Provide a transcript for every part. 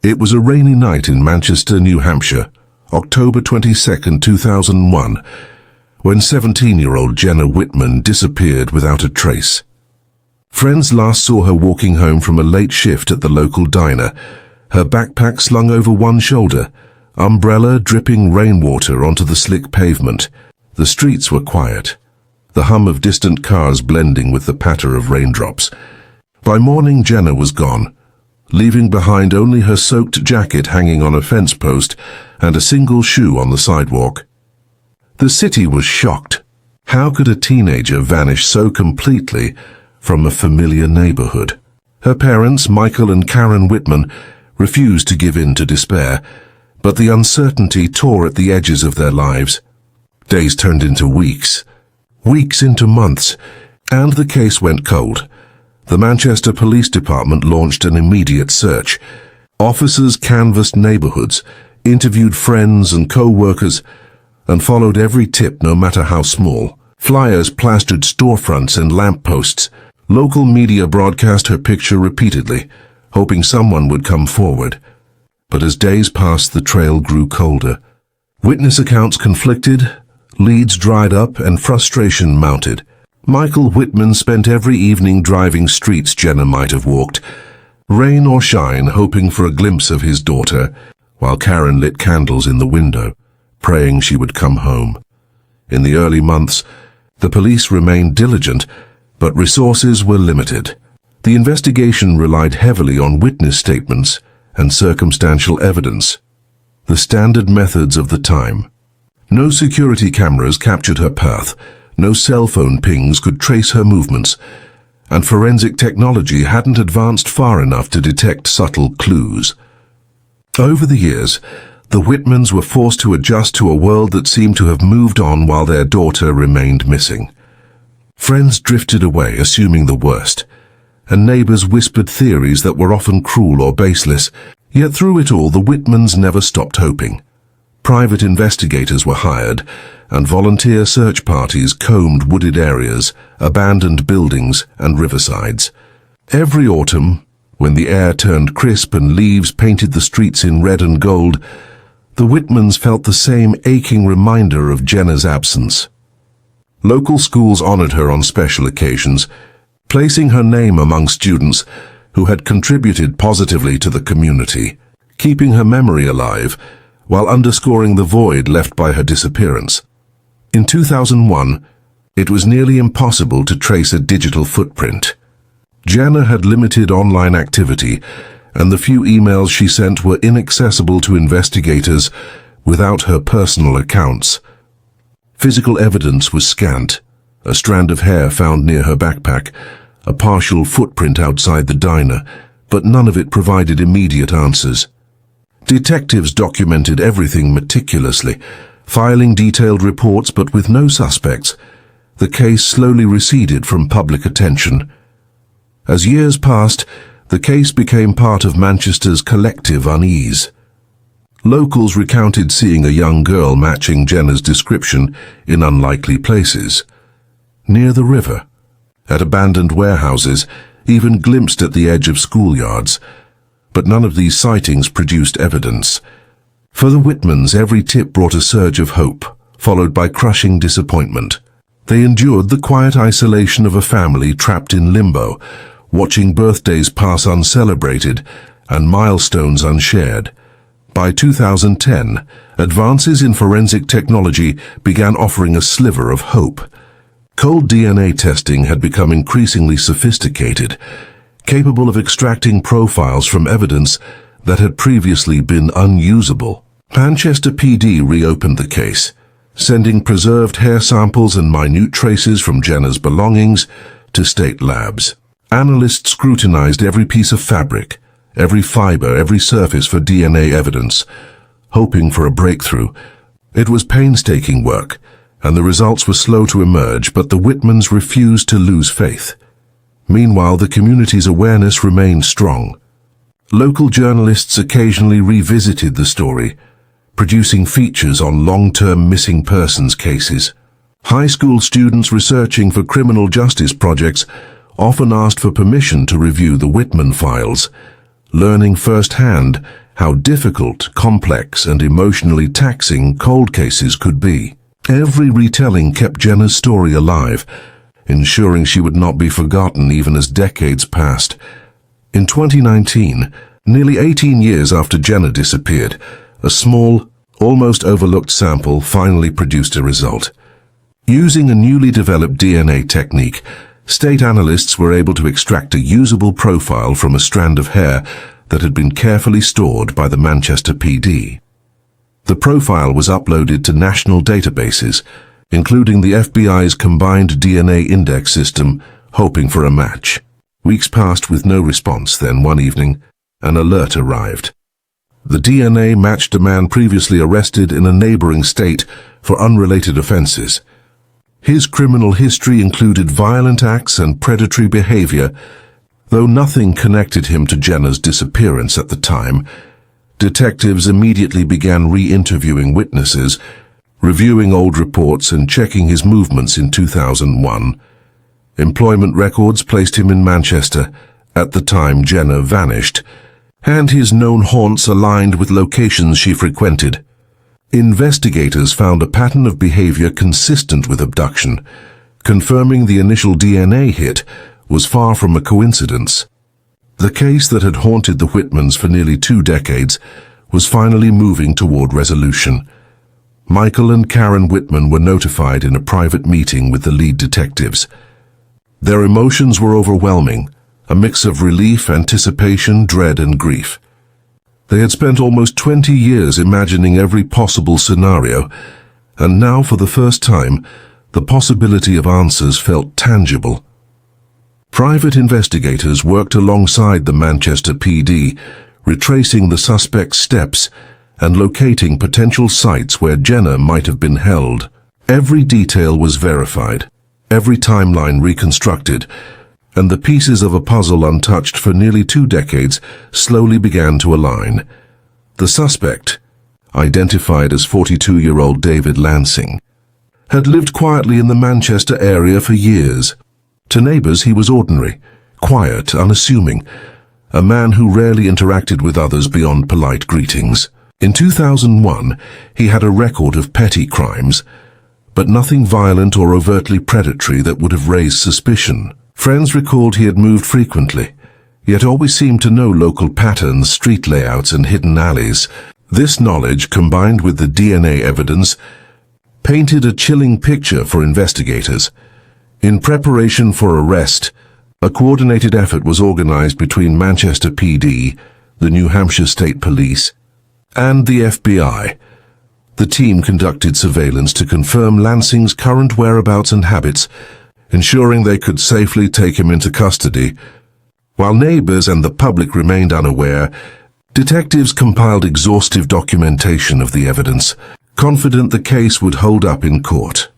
It was a rainy night in Manchester, New Hampshire, October 22, 2001, when 17-year-old Jenna Whitman disappeared without a trace. Friends last saw her walking home from a late shift at the local diner, her backpack slung over one shoulder, umbrella dripping rainwater onto the slick pavement. The streets were quiet, the hum of distant cars blending with the patter of raindrops. By morning, Jenna was gone, leaving behind only her soaked jacket hanging on a fence post and a single shoe on the sidewalk. The city was shocked. How could a teenager vanish so completely from a familiar neighborhood? Her parents, Michael and Karen Whitman, refused to give in to despair, but the uncertainty tore at the edges of their lives. Days turned into weeks, weeks into months, and the case went cold. The Manchester Police Department launched an immediate search. Officers canvassed neighborhoods, interviewed friends and co-workers, and followed every tip, no matter how small. Flyers plastered storefronts and lampposts. Local media broadcast her picture repeatedly, hoping someone would come forward. But as days passed, the trail grew colder. Witness accounts conflicted, leads dried up, and frustration mounted. Michael Whitman spent every evening driving streets Jenna might have walked, rain or shine, hoping for a glimpse of his daughter, while Karen lit candles in the window, praying she would come home. In the early months, the police remained diligent, but resources were limited. The investigation relied heavily on witness statements and circumstantial evidence, the standard methods of the time. No security cameras captured her path, no cell phone pings could trace her movements, and forensic technology hadn't advanced far enough to detect subtle clues. Over the years, the Whitmans were forced to adjust to a world that seemed to have moved on while their daughter remained missing. Friends drifted away, assuming the worst, and neighbors whispered theories that were often cruel or baseless. Yet through it all, the Whitmans never stopped hoping. Private investigators were hired, and volunteer search parties combed wooded areas, abandoned buildings, and riversides. Every autumn, when the air turned crisp and leaves painted the streets in red and gold, the Whitmans felt the same aching reminder of Jenna's absence. Local schools honored her on special occasions, placing her name among students who had contributed positively to the community, keeping her memory alive while underscoring the void left by her disappearance. In 2001, it was nearly impossible to trace a digital footprint. Jenna had limited online activity, and the few emails she sent were inaccessible to investigators without her personal accounts. Physical evidence was scant: a strand of hair found near her backpack, a partial footprint outside the diner, but none of it provided immediate answers. Detectives documented everything meticulously, filing detailed reports, but with no suspects. The case slowly receded from public attention. As years passed, the case became part of Manchester's collective unease. Locals recounted seeing a young girl matching Jenna's description in unlikely places. Near the river, at abandoned warehouses, even glimpsed at the edge of schoolyards. But none of these sightings produced evidence. For the Whitmans, every tip brought a surge of hope, followed by crushing disappointment. They endured the quiet isolation of a family trapped in limbo, watching birthdays pass uncelebrated and milestones unshared. By 2010, advances in forensic technology began offering a sliver of hope. Cold DNA testing had become increasingly sophisticated, capable of extracting profiles from evidence that had previously been unusable. Manchester PD reopened the case, sending preserved hair samples and minute traces from Jenna's belongings to state labs. Analysts scrutinized every piece of fabric, every fiber, every surface for DNA evidence, hoping for a breakthrough. It was painstaking work, and the results were slow to emerge, but the Whitmans refused to lose faith. Meanwhile, the community's awareness remained strong. Local journalists occasionally revisited the story, producing features on long-term missing persons cases. High school students researching for criminal justice projects often asked for permission to review the Whitman files, learning firsthand how difficult, complex, and emotionally taxing cold cases could be. Every retelling kept Jenna's story alive, ensuring she would not be forgotten even as decades passed. In 2019, nearly 18 years after Jenna disappeared, a small, almost overlooked sample finally produced a result. Using a newly developed DNA technique, state analysts were able to extract a usable profile from a strand of hair that had been carefully stored by the Manchester PD. The profile was uploaded to national databases, including the FBI's combined DNA index system, hoping for a match. Weeks passed with no response, then one evening, an alert arrived. The DNA matched a man previously arrested in a neighboring state for unrelated offenses. His criminal history included violent acts and predatory behavior, though nothing connected him to Jenna's disappearance at the time. Detectives immediately began re-interviewing witnesses, reviewing old reports and checking his movements in 2001. Employment records placed him in Manchester at the time Jenna vanished, and his known haunts aligned with locations she frequented. Investigators found a pattern of behavior consistent with abduction, confirming the initial DNA hit was far from a coincidence. The case that had haunted the Whitmans for nearly 2 decades was finally moving toward resolution. Michael and Karen Whitman were notified in a private meeting with the lead detectives. Their emotions were overwhelming, a mix of relief, anticipation, dread, and grief. They had spent almost 20 years imagining every possible scenario, and now for the first time, the possibility of answers felt tangible. Private investigators worked alongside the Manchester PD, retracing the suspect's steps and locating potential sites where Jenna might have been held. Every detail was verified, every timeline reconstructed, and the pieces of a puzzle untouched for nearly 2 decades slowly began to align. The suspect, identified as 42-year-old David Lansing, had lived quietly in the Manchester area for years. To neighbors, he was ordinary, quiet, unassuming, a man who rarely interacted with others beyond polite greetings. In 2001, he had a record of petty crimes, but nothing violent or overtly predatory that would have raised suspicion. Friends recalled he had moved frequently, yet always seemed to know local patterns, street layouts, and hidden alleys. This knowledge, combined with the DNA evidence, painted a chilling picture for investigators. In preparation for arrest, a coordinated effort was organized between Manchester PD, the New Hampshire State Police, and the FBI. The team conducted surveillance to confirm Lansing's current whereabouts and habits, ensuring they could safely take him into custody. While neighbors and the public remained unaware, detectives compiled exhaustive documentation of the evidence, confident the case would hold up in court.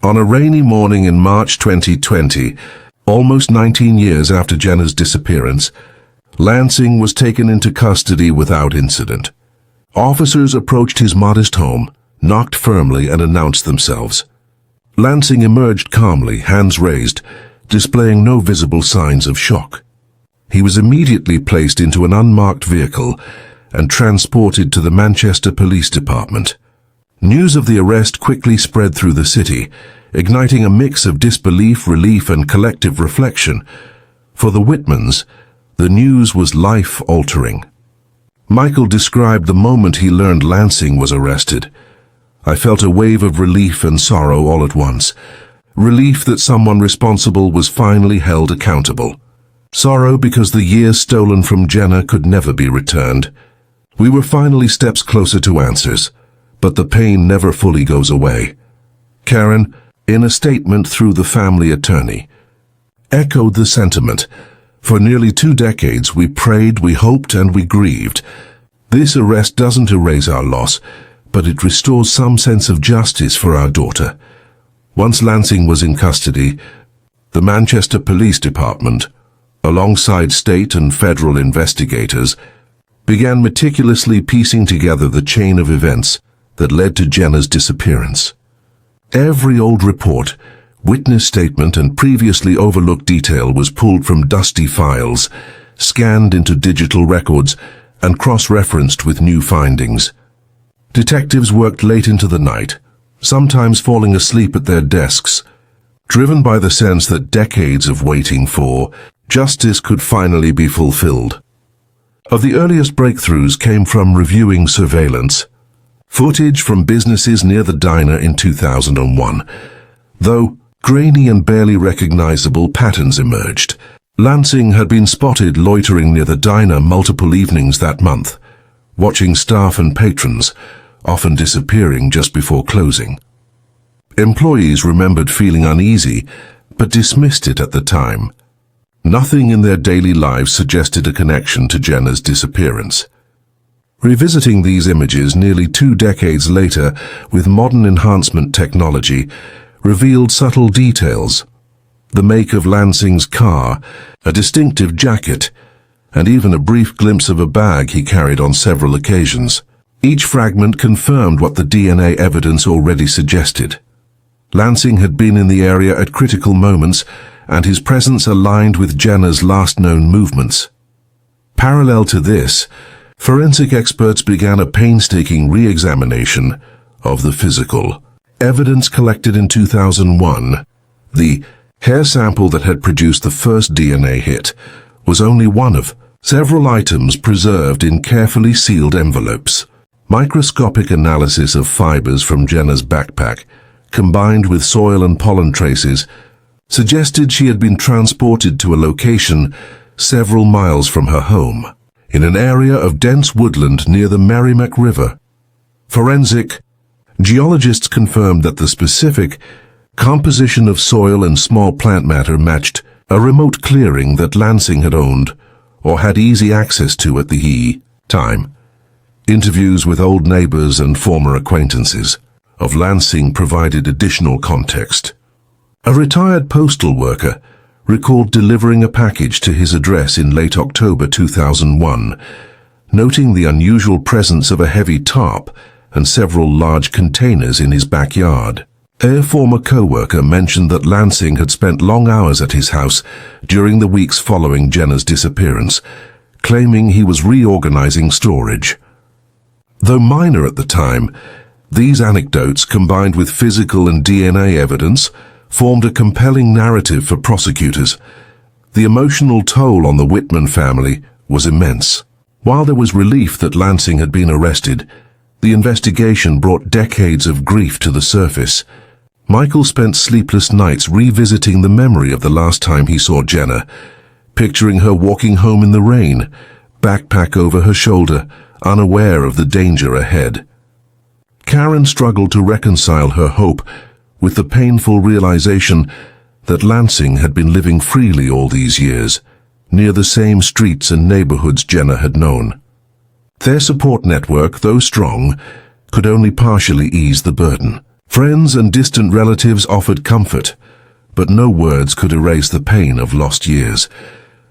On a rainy morning in March 2020, almost 19 years after Jenna's disappearance, Lansing was taken into custody without incident. Officers approached his modest home, knocked firmly, and announced themselves. Lansing emerged calmly, hands raised, displaying no visible signs of shock. He was immediately placed into an unmarked vehicle and transported to the Manchester Police Department. News of the arrest quickly spread through the city, igniting a mix of disbelief, relief, and collective reflection. For the Whitmans, the news was life-altering. Michael described the moment he learned Lansing was arrested. "I felt a wave of relief and sorrow all at once. Relief that someone responsible was finally held accountable. Sorrow because the years stolen from Jenna could never be returned. We were finally steps closer to answers, but the pain never fully goes away." Karen, in a statement through the family attorney, echoed the sentiment. "For nearly 2 decades, we prayed, we hoped, and we grieved. This arrest doesn't erase our loss, but it restores some sense of justice for our daughter." Once Lansing was in custody, the Manchester Police Department, alongside state and federal investigators, began meticulously piecing together the chain of events that led to Jenna's disappearance. Every old report, witness statement, and previously overlooked detail was pulled from dusty files, scanned into digital records, and cross-referenced with new findings. Detectives worked late into the night, sometimes falling asleep at their desks, driven by the sense that decades of waiting for justice could finally be fulfilled. Of the earliest breakthroughs came from reviewing surveillance, footage from businesses near the diner in 2001. Though grainy and barely recognizable patterns emerged, Lansing had been spotted loitering near the diner multiple evenings that month, watching staff and patrons, often disappearing just before closing. Employees remembered feeling uneasy, but dismissed it at the time. Nothing in their daily lives suggested a connection to Jenna's disappearance. Revisiting these images nearly 2 decades later with modern enhancement technology revealed subtle details: the make of Lansing's car, a distinctive jacket, and even a brief glimpse of a bag he carried on several occasions. Each fragment confirmed what the DNA evidence already suggested. Lansing had been in the area at critical moments, and his presence aligned with Jenna's last known movements. Parallel to this, forensic experts began a painstaking re-examination of the physical evidence collected in 2001. The hair sample that had produced the first DNA hit was only one of several items preserved in carefully sealed envelopes. Microscopic analysis of fibers from Jenna's backpack, combined with soil and pollen traces, suggested she had been transported to a location several miles from her home, in an area of dense woodland near the Merrimack River. Forensic geologists confirmed that the specific composition of soil and small plant matter matched a remote clearing that Lansing had owned or had easy access to at the time. Interviews with old neighbors and former acquaintances of Lansing provided additional context. A retired postal worker recalled delivering a package to his address in late October 2001, noting the unusual presence of a heavy tarp and several large containers in his backyard. A former co-worker mentioned that Lansing had spent long hours at his house during the weeks following Jenna's disappearance, claiming he was reorganizing storage. Though minor at the time, these anecdotes, combined with physical and DNA evidence, formed a compelling narrative for prosecutors. The emotional toll on the Whitman family was immense. While there was relief that Lansing had been arrested, the investigation brought decades of grief to the surface. Michael spent sleepless nights revisiting the memory of the last time he saw Jenna, picturing her walking home in the rain, backpack over her shoulder, unaware of the danger ahead. Karen struggled to reconcile her hope with the painful realization that Lansing had been living freely all these years, near the same streets and neighborhoods Jenna had known. Their support network, though strong, could only partially ease the burden. Friends and distant relatives offered comfort, but no words could erase the pain of lost years.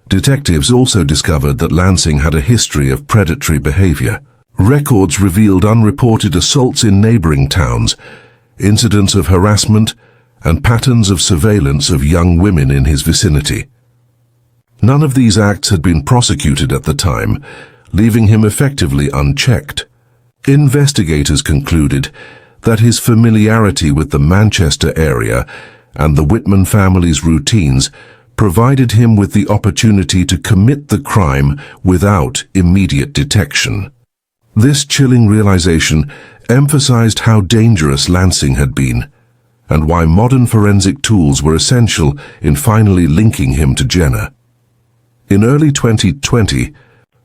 Detectives also discovered that Lansing had a history of predatory behavior. Records revealed unreported assaults in neighboring towns, incidents of harassment, and patterns of surveillance of young women in his vicinity. None of these acts had been prosecuted at the time, leaving him effectively unchecked. Investigators concluded that his familiarity with the Manchester area and the Whitman family's routines provided him with the opportunity to commit the crime without immediate detection. This chilling realization emphasized how dangerous Lansing had been, and why modern forensic tools were essential in finally linking him to Jenna. In early 2020,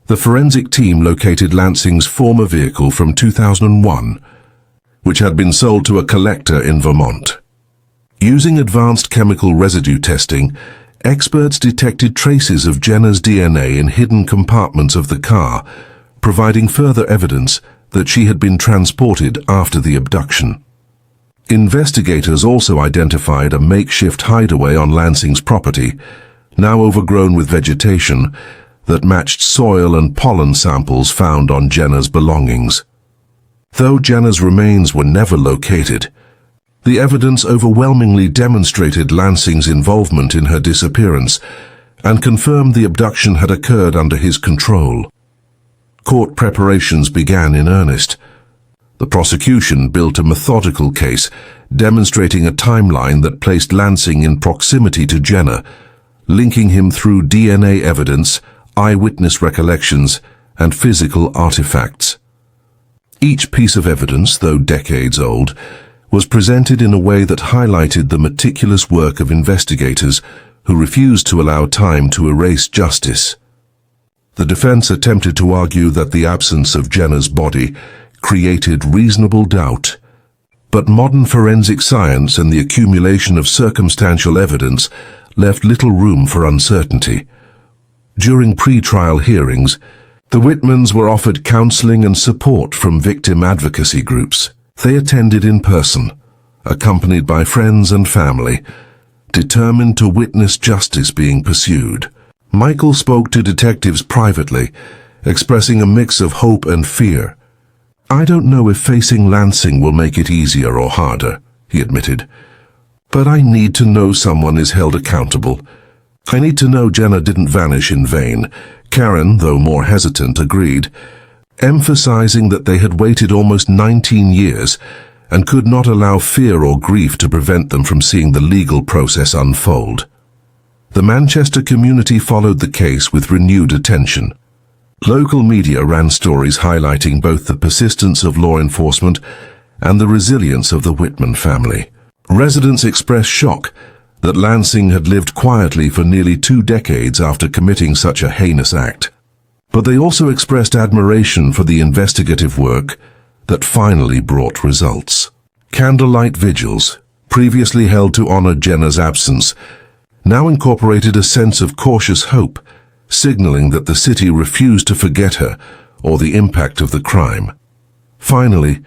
the forensic team located Lansing's former vehicle from 2001, which had been sold to a collector in Vermont. Using advanced chemical residue testing, experts detected traces of Jenna's DNA in hidden compartments of the car, providing further evidence that she had been transported after the abduction. Investigators also identified a makeshift hideaway on Lansing's property, now overgrown with vegetation, that matched soil and pollen samples found on Jenna's belongings. Though Jenna's remains were never located, the evidence overwhelmingly demonstrated Lansing's involvement in her disappearance and confirmed the abduction had occurred under his control. court preparations began in earnest. The prosecution built a methodical case, demonstrating a timeline that placed Lansing in proximity to Jenner, linking him through DNA evidence, eyewitness recollections, and physical artifacts. Each piece of evidence, though decades old, was presented in a way that highlighted the meticulous work of investigators who refused to allow time to erase justice. The defense attempted to argue that the absence of Jenner's body created reasonable doubt, but modern forensic science and the accumulation of circumstantial evidence left little room for uncertainty. During pre-trial hearings, the Whitmans were offered counseling and support from victim advocacy groups. They attended in person, accompanied by friends and family, determined to witness justice being pursued. Michael spoke to detectives privately, expressing a mix of hope and fear. "I don't know if facing Lansing will make it easier or harder," he admitted. "But I need to know someone is held accountable. I need to know Jenner didn't vanish in vain." Karen, though more hesitant, agreed, emphasizing that they had waited almost 19 years and could not allow fear or grief to prevent them from seeing the legal process unfold. The Manchester community followed the case with renewed attention. Local media ran stories highlighting both the persistence of law enforcement and the resilience of the Whitman family. Residents expressed shock that Lansing had lived quietly for nearly 2 decades after committing such a heinous act. But they also expressed admiration for the investigative work that finally brought results. Candlelight vigils, previously held to honor Jenner's absence, now incorporated a sense of cautious hope, signaling that the city refused to forget her or the impact of the crime. Finally,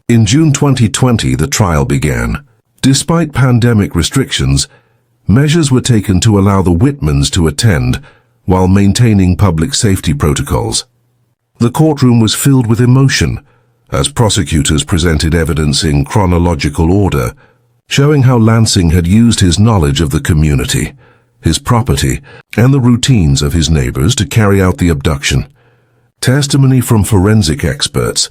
in June 2020, the trial began. Despite pandemic restrictions, measures were taken to allow the Whitmans to attend while maintaining public safety protocols. The courtroom was filled with emotion as prosecutors presented evidence in chronological order, showing how Lansing had used his knowledge of the community, his property, and the routines of his neighbors to carry out the abduction. Testimony from forensic experts,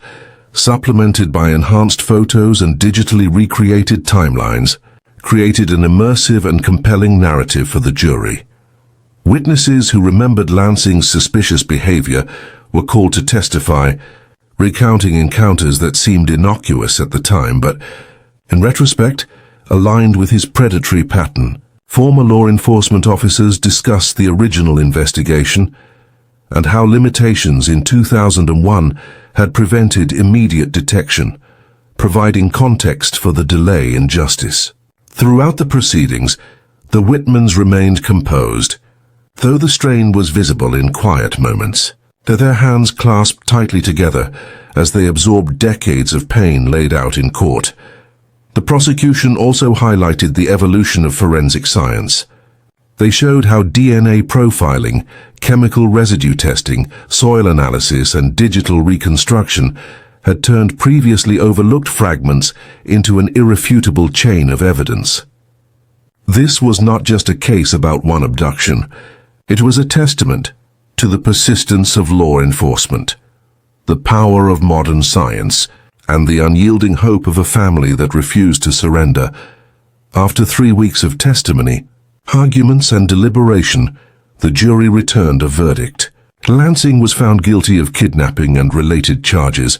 supplemented by enhanced photos and digitally recreated timelines, created an immersive and compelling narrative for the jury. Witnesses who remembered Lansing's suspicious behavior were called to testify, recounting encounters that seemed innocuous at the time but, in retrospect, aligned with his predatory pattern. Former law enforcement officers discussed the original investigation and how limitations in 2001 had prevented immediate detection, providing context for the delay in justice. Throughout the proceedings, the Whitmans remained composed, though the strain was visible in quiet moments. Their hands clasped tightly together as they absorbed decades of pain laid out in court. The prosecution also highlighted the evolution of forensic science. They showed how DNA profiling, chemical residue testing, soil analysis, and digital reconstruction had turned previously overlooked fragments into an irrefutable chain of evidence. This was not just a case about one abduction. It was a testament to the persistence of law enforcement, the power of modern science, and the unyielding hope of a family that refused to surrender. After 3 weeks of testimony, arguments and deliberation, the jury returned a verdict. Lansing was found guilty of kidnapping and related charges,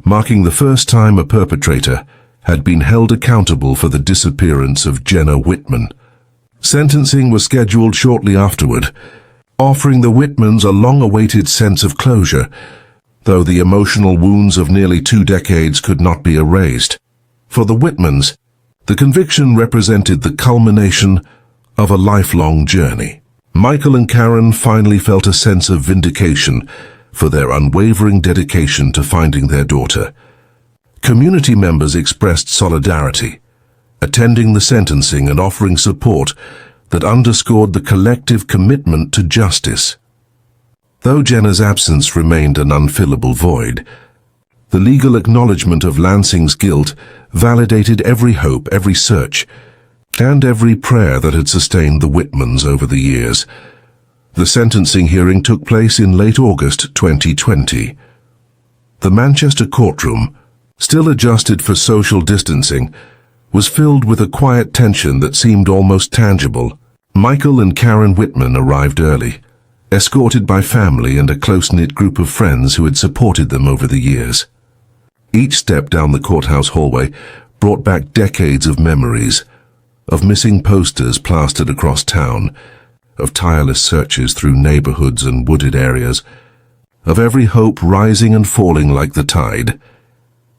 marking the first time a perpetrator had been held accountable for the disappearance of Jenner Whitman. Sentencing was scheduled shortly afterward, offering the Whitmans a long-awaited sense of closure, though the emotional wounds of nearly 2 decades could not be erased. For the Whitmans, the conviction represented the culmination of a lifelong journey. Michael and Karen finally felt a sense of vindication for their unwavering dedication to finding their daughter. Community members expressed solidarity, attending the sentencing and offering support that underscored the collective commitment to justice. Though Jenner's absence remained an unfillable void, the legal acknowledgement of Lansing's guilt validated every hope, every search, and every prayer that had sustained the Whitmans over the years. The sentencing hearing took place in late August 2020. The Manchester courtroom, still adjusted for social distancing, was filled with a quiet tension that seemed almost tangible. Michael and Karen Whitman arrived early, escorted by family and a close-knit group of friends who had supported them over the years. Each step down the courthouse hallway brought back decades of memories, of missing posters plastered across town, of tireless searches through neighborhoods and wooded areas, of every hope rising and falling like the tide.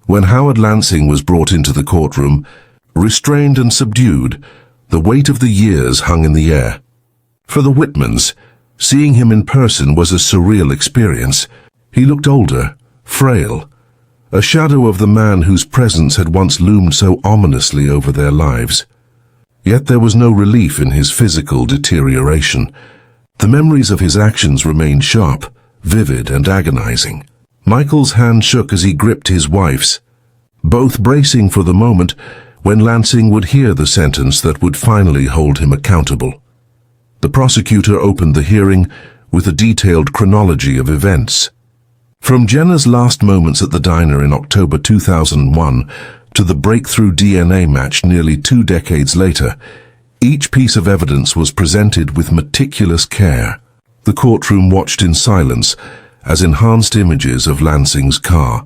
When Howard Lansing was brought into the courtroom, restrained and subdued, the weight of the years hung in the air. For the Whitmans, seeing him in person was a surreal experience. He looked older, frail, a shadow of the man whose presence had once loomed so ominously over their lives. Yet there was no relief in his physical deterioration. The memories of his actions remained sharp, vivid, and agonizing. Michael's hand shook as he gripped his wife's, both bracing for the moment when Lansing would hear the sentence that would finally hold him accountable. The prosecutor opened the hearing with a detailed chronology of events. From Jenna's last moments at the diner in October 2001 to the breakthrough DNA match nearly 2 decades later, each piece of evidence was presented with meticulous care. The courtroom watched in silence as enhanced images of Lansing's car,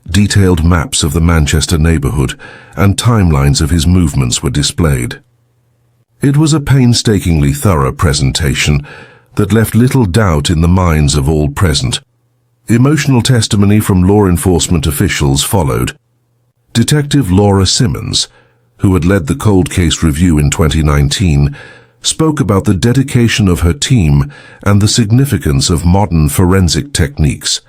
detailed maps of the Manchester neighborhood, and timelines of his movements were displayed. It was a painstakingly thorough presentation that left little doubt in the minds of all present. Emotional testimony from law enforcement officials followed. Detective Laura Simmons, who had led the cold case review in 2019, spoke about the dedication of her team and the significance of modern forensic techniques.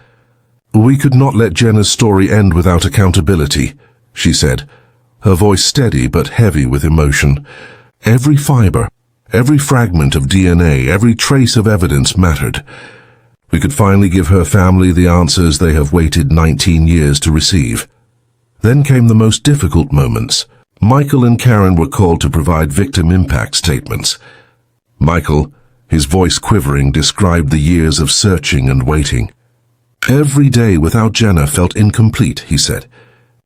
"We could not let Jenna's story end without accountability," she said, her voice steady but heavy with emotion. Every fiber, every fragment of DNA, every trace of evidence mattered. We could finally give her family the answers they have waited 19 years to receive. Then came the most difficult moments. Michael and Karen were called to provide victim impact statements. Michael, his voice quivering, described the years of searching and waiting. "Every day without Jenna felt incomplete," he said.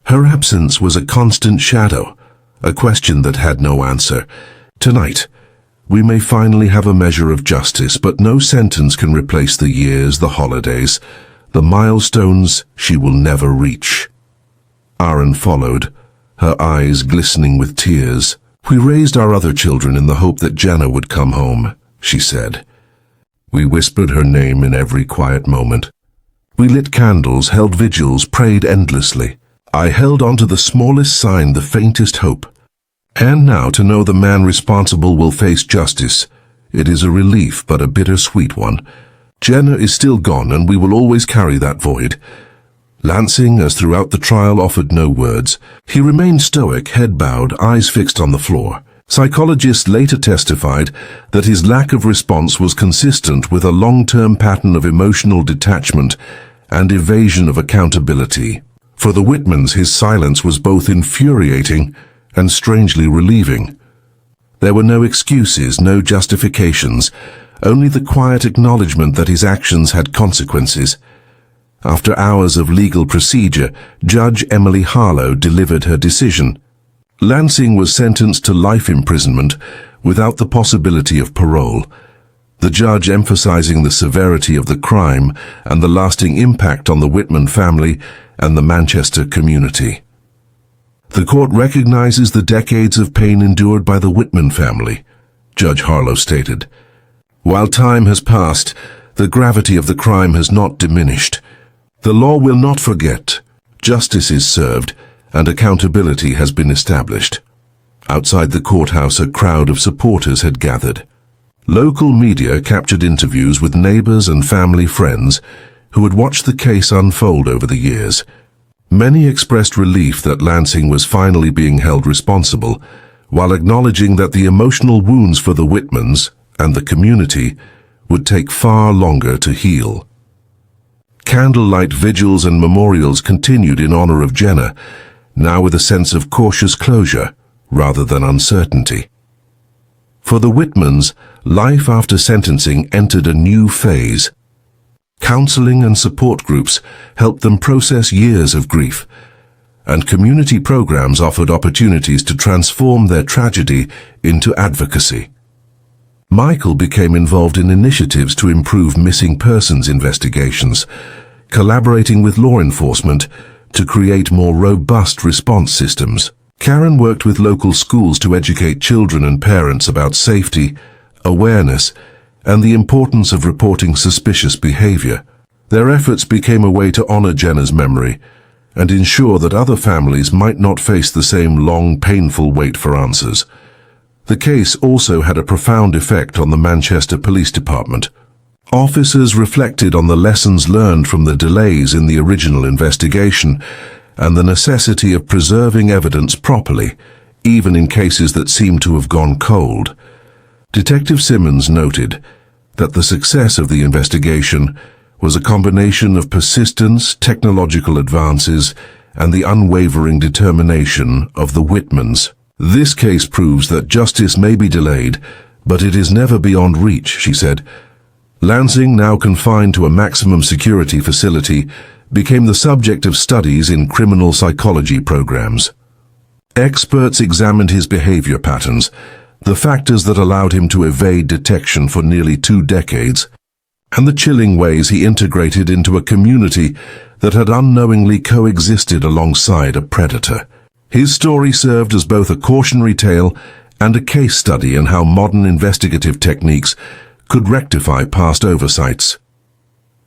"Her absence was a constant shadow, a question that had no answer. Tonight, we may finally have a measure of justice, but no sentence can replace the years, the holidays, the milestones she will never reach." Aaron followed, her eyes glistening with tears. "We raised our other children in the hope that Jenna would come home," she said. "We whispered her name in every quiet moment. We lit candles, held vigils, prayed endlessly. I held on to the smallest sign, the faintest hope. And now to know the man responsible will face justice, it is a relief but a bittersweet one. Jenna is still gone and we will always carry that void." Lansing, as throughout the trial, offered no words. He remained stoic, head bowed, eyes fixed on the floor. Psychologists later testified that his lack of response was consistent with a long-term pattern of emotional detachment and evasion of accountability. For the Whitmans, his silence was both infuriating and strangely relieving. There were no excuses, no justifications, only the quiet acknowledgement that his actions had consequences. After hours of legal procedure, Judge Emily Harlow delivered her decision. Lansing was sentenced to life imprisonment without the possibility of parole, the judge emphasizing the severity of the crime and the lasting impact on the Whitman family and the Manchester community. "The court recognizes the decades of pain endured by the Whitman family," Judge Harlow stated. "While time has passed, the gravity of the crime has not diminished. The law will not forget. Justice is served, and accountability has been established." Outside the courthouse, a crowd of supporters had gathered. Local media captured interviews with neighbors and family friends who had watched the case unfold over the years. Many expressed relief that Lansing was finally being held responsible, while acknowledging that the emotional wounds for the Whitmans and the community would take far longer to heal. Candlelight vigils and memorials continued in honor of Jenna, now with a sense of cautious closure rather than uncertainty. For the Whitmans, life after sentencing entered a new phase. Counseling and support groups helped them process years of grief, and community programs offered opportunities to transform their tragedy into advocacy. Michael became involved in initiatives to improve missing persons investigations, collaborating with law enforcement to create more robust response systems. Karen worked with local schools to educate children and parents about safety, awareness, and the importance of reporting suspicious behavior. Their efforts became a way to honor Jenna's memory and ensure that other families might not face the same long, painful wait for answers. The case also had a profound effect on the Manchester Police Department. Officers reflected on the lessons learned from the delays in the original investigation and the necessity of preserving evidence properly, even in cases that seemed to have gone cold. Detective Simmons noted that the success of the investigation was a combination of persistence, technological advances, and the unwavering determination of the Whitmans. This case proves that justice may be delayed, but it is never beyond reach, she said. Lansing, now confined to a maximum security facility, became the subject of studies in criminal psychology programs. Experts examined his behavior patterns, the factors that allowed him to evade detection for nearly 2 decades, and the chilling ways he integrated into a community that had unknowingly coexisted alongside a predator. His story served as both a cautionary tale and a case study in how modern investigative techniques could rectify past oversights.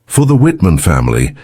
For the Whitman family,